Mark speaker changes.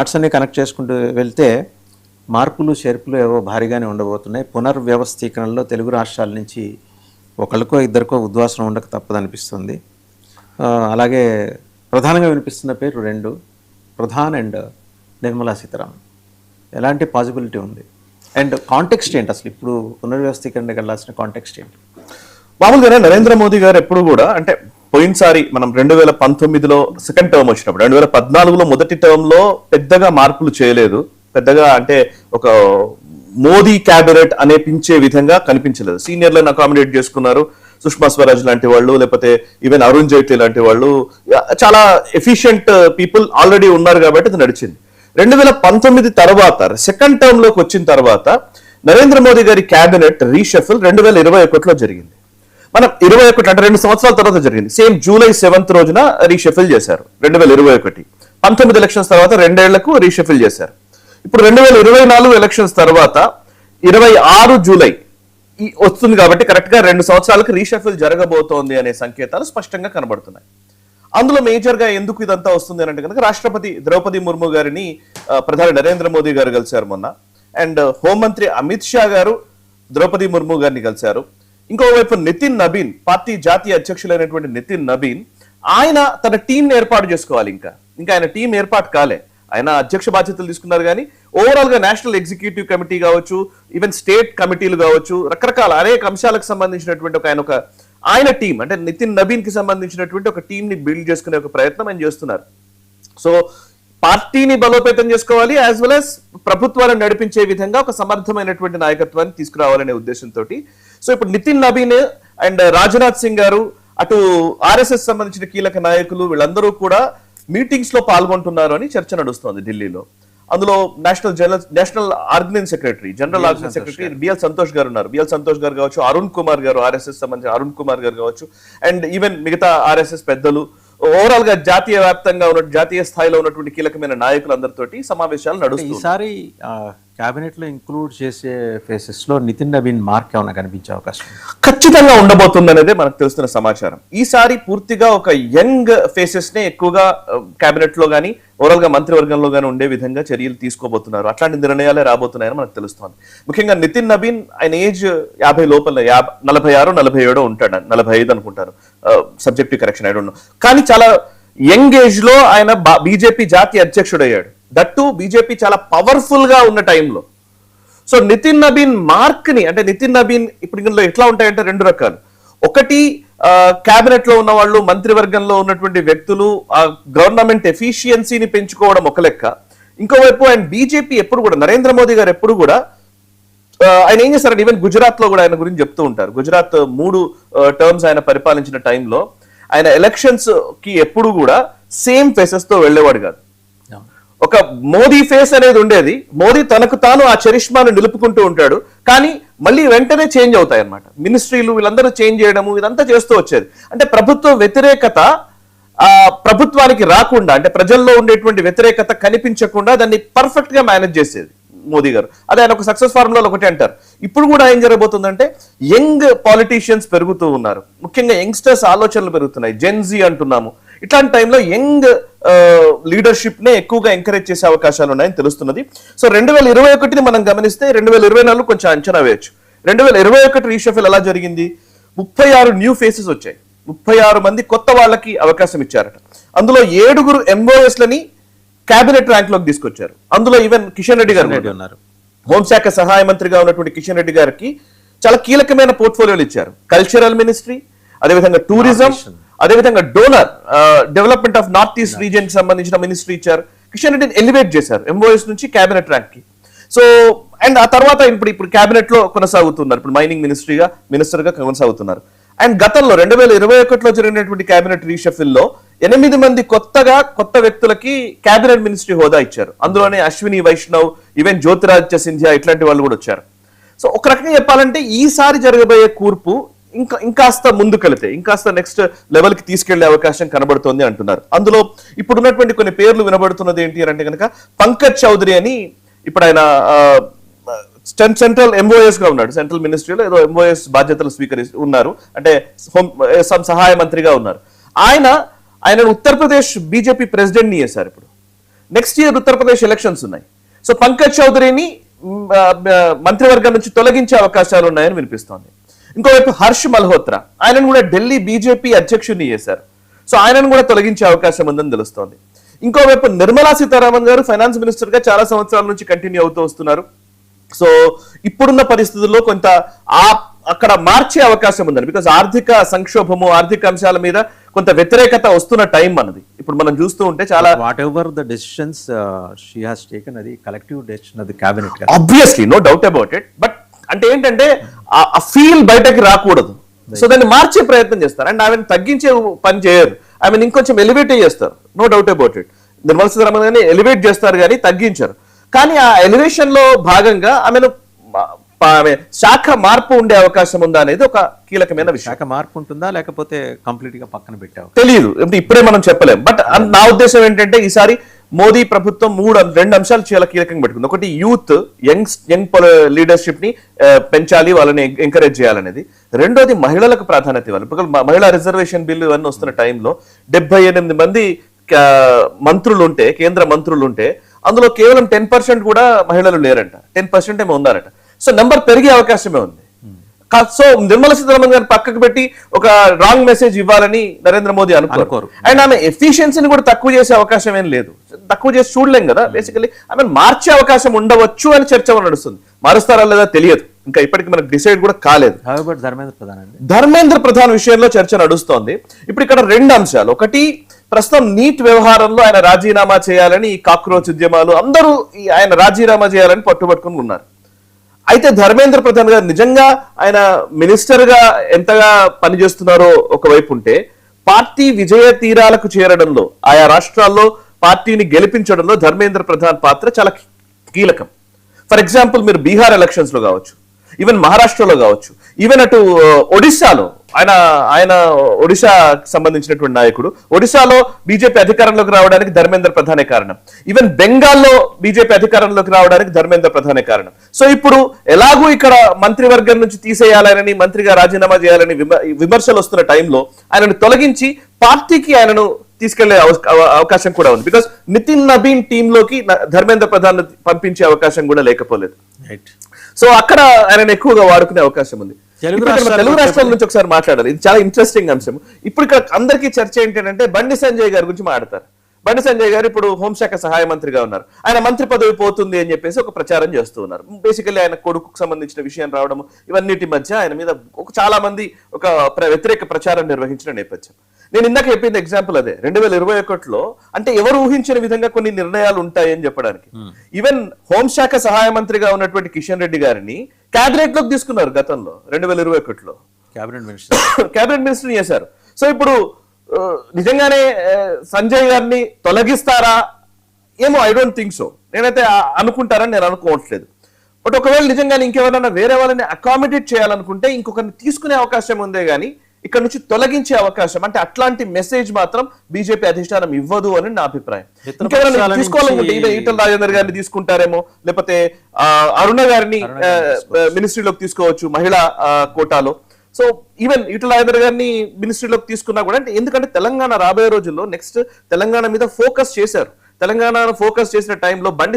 Speaker 1: Dots అన్ని connect చేసుకుంటూ వెళ్తే మార్పులు చేర్పులు ఏవో భారీగానే ఉండబోతున్నాయి. పునర్వ్యవస్థీకరణలో తెలుగు రాష్ట్రాల నుంచి ఒకరికో ఇద్దరికో ఉద్వాసన ఉండక తప్పదనిపిస్తుంది. అలాగే ప్రధానంగా వినిపిస్తున్న పేరు రెండు, ప్రధాన్ అండ్ నిర్మలా సీతారామన్. ఎలాంటి పాసిబిలిటీ ఉంది అండ్ కాంటెక్స్ట్ ఏంటి అసలు? ఇప్పుడు పునర్వ్యవస్థీకరణకి వెళ్ళాల్సిన కాంటెక్స్ట్ ఏంటి?
Speaker 2: మామూలుగానే నరేంద్ర మోదీ గారు ఎప్పుడు కూడా, అంటే పోయినసారి మనం 2019లో సెకండ్ టర్మ్ వచ్చినప్పుడు, 2014లో మొదటి టర్మ్ లో పెద్దగా మార్పులు చేయలేదు. పెద్దగా అంటే ఒక మోదీ క్యాబినెట్ అనిపించే విధంగా కనిపించలేదు. సీనియర్లను అకామిడేట్ చేసుకున్నారు. సుష్మా స్వరాజ్ లాంటి వాళ్ళు, లేకపోతే ఈవెన్ అరుణ్ జైట్లీ లాంటి వాళ్ళు, చాలా ఎఫిషియంట్ పీపుల్ ఆల్రెడీ ఉన్నారు కాబట్టి అది నడిచింది. 2019 తర్వాత సెకండ్ టర్మ్ లోకి వచ్చిన తర్వాత నరేంద్ర మోదీ గారి క్యాబినెట్ రీషఫిల్ 2021లో జరిగింది. మనం 21 అంటే 2 సంవత్సరాల తర్వాత జరిగింది. సేమ్ జూలై 7th రోజున రీషఫిల్ చేశారు 2021. 19 ఎలక్షన్స్ తర్వాత 2 ఏళ్లకు రీషఫిల్ చేశారు. ఇప్పుడు 2024 ఎలక్షన్స్ తర్వాత 26 జూలై వస్తుంది కాబట్టి కరెక్ట్ గా 2 సంవత్సరాలకు రీషఫిల్ జరగబోతోంది అనే సంకేతాలు స్పష్టంగా కనబడుతున్నాయి. అందులో మేజర్ గా ఎందుకు ఇదంతా వస్తుంది అంటే కనుక, రాష్ట్రపతి ద్రౌపది ముర్ము గారిని ప్రధాని నరేంద్ర మోదీ గారు కలిశారు మొన్న. అండ్ హోంమంత్రి అమిత్ షా గారు ద్రౌపది ముర్ము గారిని కలిశారు. ఇంకోవైపు నితిన్ నబీన్, పార్టీ జాతీయ అధ్యక్షులైనటువంటి నితిన్ నబీన్, ఆయన తన టీం ఏర్పాటు చేసుకోవాలి. ఇంకా ఆయన టీం ఏర్పాటు కాలే. ఆయన అధ్యక్ష బాధ్యతలు తీసుకున్నారు కానీ ఓవరాల్ గా నేషనల్ ఎగ్జిక్యూటివ్ కమిటీ కావచ్చు, ఈవెన్ స్టేట్ కమిటీలు కావచ్చు, రకరకాల అనేక అంశాలకు సంబంధించినటువంటి ఆయన టీం, అంటే నితిన్ నబీన్ కి సంబంధించినటువంటి ఒక టీం ని బిల్డ్ చేసుకునే ఒక ప్రయత్నం ఆయన చేస్తున్నారు. సో పార్టీని బలోపేతం చేసుకోవాలి, యాజ్ వెల్ యాజ్ ప్రభుత్వాన్ని నడిపించే విధంగా ఒక సమర్థమైనటువంటి నాయకత్వాన్ని తీసుకురావాలనే ఉద్దేశంతో. సో ఇప్పుడు నితిన్ నబీన్ అండ్ రాజ్నాథ్ సింగ్ గారు, అటు ఆర్ఎస్ఎస్ సంబంధించిన కీలక నాయకులు, వీళ్ళందరూ కూడా మీటింగ్స్ లో పాల్గొంటున్నారు అని చర్చ నడుస్తోంది ఢిల్లీలో. అందులో national organise secretary, general organise secretary BL Santosh గారు ఉన్నారు. బిఎల్ సంతోష్ గారు కావచ్చు, అరుణ్ కుమార్ గారు, ఆర్ఎస్ఎస్ సంబంధించిన అరుణ్ కుమార్ గారు కావచ్చు, అండ్ ఈవెన్ మిగతా ఆర్ఎస్ఎస్ పెద్దలు, ఓవరాల్ గా జాతీయ వ్యాప్తంగా ఉన్న జాతీయ స్థాయిలో ఉన్నటువంటి కీలకమైన నాయకులందరితోటి సమావేశాలు నడుస్తాయి.
Speaker 1: ఈసారి కేబినెట్ లో ఇంక్లూడ్ చేసే ఫేసెస్ లో నితిన్ నబీన్ మార్క్ ఏమైనా కనిపించే అవకాశం
Speaker 2: ఖచ్చితంగా ఉండబోతుంది అనేది మనకు తెలుస్తున్న సమాచారం. ఈసారి పూర్తిగా ఒక యంగ్ ఫేసెస్ నే ఎక్కువగా కేబినెట్ లో గానీ ఓవరాల్ గా మంత్రివర్గంలో గానీ ఉండే విధంగా చర్యలు తీసుకోబోతున్నారు. అట్లాంటి నిర్ణయాలే రాబోతున్నాయని మనకు తెలుస్తోంది. ముఖ్యంగా నితిన్ నబీన్, ఆయన ఏజ్ 50 లోపల, 46 47 ఉంటాడు, 45 అనుకుంటారు, subjective correction I don't know. కానీ చాలా యంగ్ ఏజ్ లో ఆయన బీజేపీ జాతీయ అధ్యక్షుడు అయ్యాడు. దట్టు బీజేపీ చాలా పవర్ఫుల్ గా ఉన్న టైంలో. సో నితిన్ నబీన్ మార్క్ ని, అంటే నితిన్ నబీన్ ఇప్పుడు ఇందులో ఎట్లా ఉంటాయంటే 2 రకాలు. ఒకటి, కేబినెట్ లో ఉన్న వాళ్ళు, మంత్రివర్గంలో ఉన్నటువంటి వ్యక్తులు ఆ గవర్నమెంట్ ఎఫిషియన్సీని పెంచుకోవడం ఒక లెక్క. ఇంకోవైపు ఆయన బీజేపీ ఎప్పుడు కూడా, నరేంద్ర మోదీ గారు ఎప్పుడు కూడా ఆయన ఏం చేస్తారంటే, ఈవెన్ గుజరాత్ లో కూడా ఆయన గురించి చెప్తూ ఉంటారు. గుజరాత్ 3 టర్మ్స్ ఆయన పరిపాలించిన టైంలో ఆయన ఎలక్షన్స్ కి ఎప్పుడు కూడా సేమ్ ఫేసెస్ తో వెళ్లేవాడు కాదు. ఒక మోదీ ఫేస్ అనేది ఉండేది. మోదీ తనకు తాను ఆ చరిష్మాను నిలుపుకుంటూ ఉంటాడు, కానీ మళ్ళీ వెంటనే చేంజ్ అవుతాయి అన్నమాట. మినిస్ట్రీలు వీళ్ళందరూ చేంజ్ చేయడము ఇదంతా చేస్తూ వచ్చేది. అంటే ప్రభుత్వ వ్యతిరేకత ప్రభుత్వానికి రాకుండా, అంటే ప్రజల్లో ఉండేటువంటి వ్యతిరేకత కనిపించకుండా దాన్ని పర్ఫెక్ట్ గా మేనేజ్ చేసేది మోదీ గారు. అదే ఆయన ఒక సక్సెస్ ఫార్ములా ఒకటి అంటారు. ఇప్పుడు కూడా ఏం జరగబోతుందంటే, యంగ్ పాలిటీషియన్స్ పెరుగుతూ ఉన్నారు, ముఖ్యంగా యంగ్స్టర్స్ ఆలోచనలు పెరుగుతున్నాయి, జెన్జీ అంటున్నాము. ఇట్లాంటి టైంలో యంగ్ లీడర్షిప్ నే ఎక్కువగా ఎంకరేజ్ చేసే అవకాశాలు ఉన్నాయని తెలుస్తున్నది. సో 2021ని మనం గమనిస్తే 2024 కొంచెం అంచనా వేయచ్చు. 2021 రీషఫిల్ ఎలా జరిగింది? 36 న్యూ ఫేసెస్ వచ్చాయి. 36 మంది కొత్త వాళ్ళకి అవకాశం ఇచ్చారట. అందులో 7 MOS లని కేబినెట్ ర్యాంక్ లోకి తీసుకొచ్చారు. అందులో ఈవెన్ కిషన్ రెడ్డి గారు ఉన్నారు. హోంశాఖ సహాయ మంత్రిగా ఉన్నటువంటి కిషన్ రెడ్డి గారికి చాలా కీలకమైన పోర్ట్ఫోలియోలు ఇచ్చారు. కల్చరల్ మినిస్ట్రీ, అదేవిధంగా టూరిజం, అదేవిధంగా donor, development of north east region కి సంబంధించిన మినిస్ట్రీ ఇచ్చారు. కిషన్ రెడ్డిని ఎలివేట్ చేశారు MOS నుంచి కేబినెట్ ర్యాంక్ కి. సో అండ్ ఆ తర్వాత ఇప్పుడు కేబినెట్ లో కొనసాగుతున్నారు. ఇప్పుడు మైనింగ్ మినిస్టర్ గా కొనసాగుతున్నారు. అండ్ గతంలో 2021లో జరిగినటువంటి కేబినెట్ రీషఫిల్ లో 8 మంది కొత్త వ్యక్తులకి కేబినెట్ మినిస్ట్రీ హోదా ఇచ్చారు. అందులోనే అశ్విని వైష్ణవ్, ఈవెన్ జ్యోతిరాదిత్య సింధియా ఇట్లాంటి వాళ్ళు కూడా వచ్చారు. సో ఒక రకంగా చెప్పాలంటే ఈసారి జరగబోయే కూర్పు ఇంకాస్త ముందుకెళితే, ఇంకాస్త నెక్స్ట్ లెవెల్ కి తీసుకెళ్లే అవకాశం కనబడుతోంది అంటున్నారు. అందులో ఇప్పుడు ఉన్నటువంటి కొన్ని పేర్లు వినబడుతున్నది ఏంటి అంటే కనుక, పంకజ్ చౌదరి అని, ఇప్పుడు ఆయన సెంట్రల్ MOS గా ఉన్నాడు. సెంట్రల్ మినిస్ట్రీలో ఏదో MOS బాధ్యతలు ఉన్నారు, అంటే సహాయ మంత్రిగా ఉన్నారు. ఆయన ఉత్తరప్రదేశ్ బీజేపీ ప్రెసిడెంట్ ని చేశారు. ఇప్పుడు నెక్స్ట్ ఇయర్ ఉత్తరప్రదేశ్ ఎలక్షన్స్ ఉన్నాయి. సో పంకజ్ చౌదరిని మంత్రివర్గం నుంచి తొలగించే అవకాశాలు ఉన్నాయని వినిపిస్తోంది. ఇంకోవైపు హర్ష్ మల్హోత్రా, ఆయనను కూడా ఢిల్లీ బీజేపీ అధ్యక్షుడిని చేశారు. సో ఆయనను కూడా తొలగించే అవకాశం ఉందని తెలుస్తోంది. ఇంకోవైపు నిర్మలా సీతారామన్ గారు ఫైనాన్స్ మినిస్టర్ గా చాలా సంవత్సరాల నుంచి కంటిన్యూ అవుతూ వస్తున్నారు. సో ఇప్పుడున్న పరిస్థితుల్లో కొంత అక్కడ మార్చే అవకాశం ఉందని, బికాస్ ఆర్థిక సంక్షోభము, ఆర్థిక అంశాల మీద కొంత వ్యతిరేకత వస్తున్న టైం అన్నది ఇప్పుడు మనం చూస్తూ ఉంటే చాలా.
Speaker 1: Whatever the decisions she has taken, అది కలెక్టివ్ డెసిషన్, అది cabinet.
Speaker 2: Obviously no doubt about it, but అంటే ఏంటంటే ఆ ఫీల్ బయటకి రాకూడదు. సో దాన్ని మార్చే ప్రయత్నం చేస్తారు అండ్ ఆమెను తగ్గించే పని చేయరు, ఆమెను ఇంకొంచెం ఎలివేట్ చేస్తారు. No doubt about it. Nirmala Sitharaman గారిని ఎలివేట్ చేస్తారు కానీ తగ్గించారు. కానీ ఆ ఎలివేషన్ లో భాగంగా ఆమెను శాఖ మార్పు ఉండే అవకాశం ఉందా అనేది ఒక కీలకమైన విషయం.
Speaker 1: శాఖ మార్పు ఉంటుందా లేకపోతే కంప్లీట్ గా పక్కన పెట్టావు
Speaker 2: తెలియదు, ఇప్పుడే మనం చెప్పలేం. బట్ నా ఉద్దేశం ఏంటంటే ఈసారి మోదీ ప్రభుత్వం రెండు అంశాలు చాలా కీలకంగా పెట్టుకుంది. ఒకటి యూత్, యంగ్ లీడర్షిప్ ని పెంచాలి, వాళ్ళని ఎంకరేజ్ చేయాలనేది. రెండోది మహిళలకు ప్రాధాన్యత ఇవ్వాలి. మహిళా రిజర్వేషన్ బిల్లు ఇవన్నీ వస్తున్న టైంలో 78 మంది మంత్రులు ఉంటే, కేంద్ర మంత్రులు ఉంటే అందులో కేవలం 10% కూడా మహిళలు లేరంట, 10% ఏమో ఉన్నారట. సో నంబర్ పెరిగే అవకాశమే ఉంది. సో నిర్మలా సీతారామన్ గారిని పక్కకు పెట్టి ఒక రాంగ్ మెసేజ్ ఇవ్వాలని నరేంద్ర మోదీ అనుకోరు. అండ్ ఆమె ఎఫిషియన్సీని కూడా తక్కువ చేసే అవకాశం ఏం లేదు, తక్కువ చేసి చూడలేం కదా. బేసికలీ ఆమె మార్చే అవకాశం ఉండవచ్చు అని చర్చ నడుస్తుంది. మారుస్తారా లేదా తెలియదు, ఇంకా ఇప్పటికి మనకు డిసైడ్ కూడా కాలేదు. ధర్మేంద్ర ప్రధాన్ విషయంలో చర్చ నడుస్తోంది. ఇప్పుడు ఇక్కడ రెండు అంశాలు. ఒకటి, ప్రస్తుతం నీట్ వ్యవహారంలో ఆయన రాజీనామా చేయాలని ఈ కాక్రోచ్ ఉద్యమాలు అందరూ ఆయన రాజీనామా చేయాలని పట్టుబట్టుకుని ఉన్నారు. అయితే ధర్మేంద్ర ప్రధాన్ గారు నిజంగా ఆయన మినిస్టర్ గా ఎంతగా పనిచేస్తున్నారో ఒకవైపు ఉంటే, పార్టీ విజయ తీరాలకు చేరడంలో, ఆయా రాష్ట్రాల్లో పార్టీని గెలిపించడంలో ధర్మేంద్ర ప్రధాన్ పాత్ర చాలా కీలకం. ఫర్ ఎగ్జాంపుల్ మీరు బీహార్ ఎలక్షన్స్ లో కావచ్చు, ఈవెన్ మహారాష్ట్రలో కావచ్చు, ఈవెన్ అటు ఒడిశాలో ఆయన ఒడిశాకు సంబంధించినటువంటి నాయకుడు. ఒడిశాలో బీజేపీ అధికారంలోకి రావడానికి ధర్మేంద్ర ప్రధానే కారణం. ఈవెన్ బెంగాల్లో బీజేపీ అధికారంలోకి రావడానికి ధర్మేంద్ర ప్రధానే కారణం. సో ఇప్పుడు ఎలాగూ ఇక్కడ మంత్రివర్గం నుంచి తీసేయాలని, మంత్రిగా రాజీనామా చేయాలని విమర్శలు వస్తున్న టైంలో ఆయనను తొలగించి పార్టీకి ఆయనను తీసుకెళ్లే అవకాశం కూడా ఉంది. బికాస్ నితిన్ నబీన్ టీంలోకి ధర్మేంద్ర ప్రధాన్ పంపించే అవకాశం కూడా లేకపోలేదు. సో అక్కడ ఆయన ఎక్కువగా వాడుకునే అవకాశం ఉంది. తెలుగు రాష్ట్రాల నుంచి ఒకసారి మాట్లాడాలి, ఇది చాలా ఇంట్రెస్టింగ్ అంశం. ఇప్పుడు ఇక్కడ అందరికీ చర్చ ఏంటంటే బండి సంజయ్ గారి గురించి మాట్లాడతారు. బండి సంజయ్ గారు ఇప్పుడు హోంశాఖ సహాయ మంత్రిగా ఉన్నారు. ఆయన మంత్రి పదవి పోతుంది అని చెప్పేసి ఒక ప్రచారం చేస్తూ ఉన్నారు. బేసికల్లీ ఆయన కొడుకుకు సంబంధించిన విషయం రావడం, ఇవన్నిటి మధ్య ఆయన మీద చాలా మంది ఒక వ్యతిరేక ప్రచారం నిర్వహించిన నేపథ్యం. నేను ఇందాక చెప్పింది ఎగ్జాంపుల్ అదే. 2021లో అంటే ఎవరు ఊహించిన విధంగా కొన్ని నిర్ణయాలు ఉంటాయని చెప్పడానికి. ఈవెన్ హోంశాఖ సహాయ మంత్రిగా ఉన్నటువంటి కిషన్ రెడ్డి గారిని క్యాబినెట్ లోకి తీసుకున్నారు గతంలో 2021లో, క్యాబినెట్ మినిస్టర్ చేశారు. సో ఇప్పుడు నిజంగానే సంజయ్ గారిని తొలగిస్తారా ఏమో, ఐ డోంట్ థింక్ సో. నేనైతే అనుకుంటారని నేను అనుకోవట్లేదు. బట్ ఒకవేళ నిజంగానే ఇంకెవరైనా వేరే వాళ్ళని అకామిడేట్ చేయాలనుకుంటే ఇంకొకరిని తీసుకునే అవకాశం ఉందే గానీ ఇక్కడ నుంచి తొలగించే అవకాశం, అంటే అట్లాంటి మెసేజ్ మాత్రం బీజేపీ అధిష్టానం ఇవ్వదు అని నా అభిప్రాయం. ఇంకెవరైనా తీసుకోవాలనుకుంటే ఈటల రాజేందర్ గారిని తీసుకుంటారేమో, లేకపోతే అరుణ గారిని మినిస్ట్రీలోకి తీసుకోవచ్చు మహిళా కోటాలో. సో ఈవెన్ ఈటల రాజేందర్ గారిని మినిస్ట్రీలోకి తీసుకున్నా కూడా, అంటే ఎందుకంటే తెలంగాణ రాబోయే రోజుల్లో నెక్స్ట్ తెలంగాణ మీద ఫోకస్ చేశారు. తెలంగాణ ఫోకస్ చేసిన టైంలో బండి